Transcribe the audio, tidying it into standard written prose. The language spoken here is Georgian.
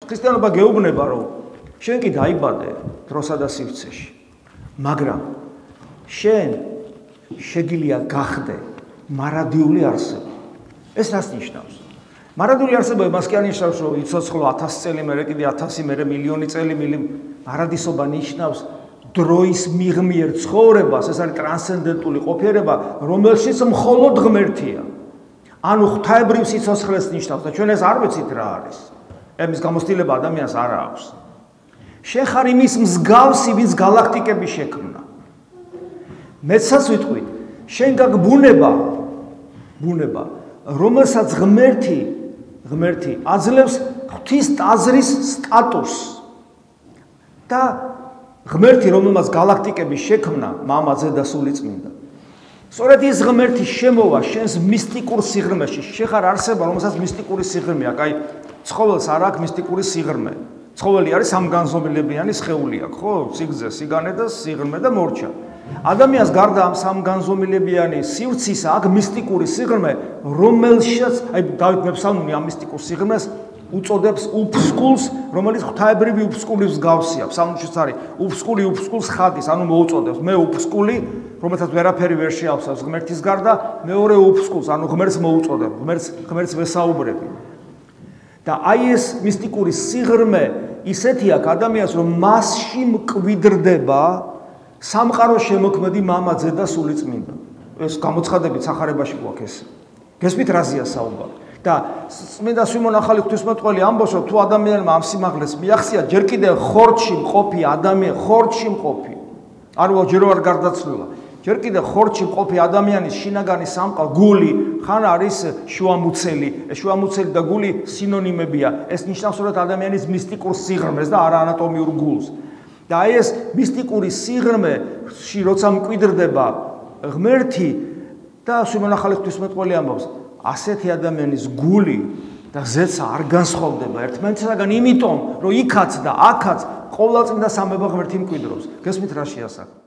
ქრისტიანობა გეუბნება, რომ შენ კი დაიბადე დროსა და სივრცეში, მაგრამ შენ შეგიძლია გახდე მარადიული არსება. ეს რას ნიშნავს? მარადიული არსება მას კი არ ნიშნავს, რომ იცოცხლო 1000 წელი, მერე კიდე 1000, მერე მილიონი წელი, მარადისობა ნიშნავს დროის მიღმიერ ცხოვრებას, ეს არის ტრანსცენდენტული ყოფიერება, რომელშიც მხოლოდ ღმერთია. ანუ ღვთაებრივ სიცოცხლეს ნიშნავს და ჩვენ ეს არ ვიცით რა არის. ამის გამოცდილება ადამიანს არ აქვს. შენ ხარ იმის მსგავსი, ვინც გალაქტიკები შექმნა. მეცაც ვიტყვით, შენ გაქვს ბუნება, რომელსაც ღმერთი აძლევს ღვთის ტაძრის სტატუსს. და ღმერთი, რომელმაც გალაქტიკები შექმნა, მამაძე და სულიწმინდა. სწორედ ის ღმერთი შემოვა შენს მისტიკურ სიღრმეში. შენ ხარ არსება, რომელსაც მისტიკური სიღრმე აქვს. აი, ცხოველს არ აქვს მისტიკური სიღრმე. ცხოველი არის სამგანზომილებიანი სხეული აქვს, ხო? სიგრძე, სიგანე და სიღრმე და მორჩა. ადამიანს გარდა ამ სამგანზომილებიანი სივრცისა აქვს მისტიკური სიღრმე, რომელშიც, აი, დავით მეფსალმუნი ამ მისტიკურ სიღრმეს უწოდებს უფსკულს, რომელიც ღვთაებრივი უფსკულის მსგავსია. ფსალმუნშიც არის უფსკულს ხადის, ანუ მოუწოდებს. მე უფსკული, რომელსაც ვერაფერი ვერ შეავსავს ღმერთის გარდა, მეორე უფსკულს, ანუ ღმერთს მოუწოდებ, ღმერთს ვესაუბრები. და აი ეს მისტიკური სიღრმე ისეთი აქვს ადამიანს, რომ მასში მკვიდრდება სამყაროს შემოქმედი მამაძე და სულიწმინდა. ეს გამოცხადებით სახარებაში გვაქვს ეს. გესმით რაზეა საუბარი? და წმინდა სვიმონ ახალი ღვთისმეტყველი ამბობს, რომ თუ ადამიანმა ამ სიმაღლეს მიაღწია, ჯერ კიდევ ხორცში მყოფი ადამიანი, ხორცში მყოფი. არ ჯერ არ გარდაცვლილა. ჯერ კიდევ ხორცში მყოფი ადამიანის შინაგანი სამყარო, გული, ხან არის შუამუცელი. შუამუცელი და გული სინონიმებია. ეს ნიშნავს რომ ადამიანის მისტიკურ სიღრმეს და არა ანატომიურ გულს. და აი ეს მისტიკური სიღრმეში როცა მკვიდრდება ღმერთი და სვიმონ ახალი ღვთისმეტყველი ამბობს, ასეთი ადამიანის გული და ზეცა არ განსხვავდება ერთმანეთისაგან, იმიტომ რომ იქაც და აქაც ყოვლადწმინდა სამება ღმერთი მკვიდრობს. გესმით რა შეასახა?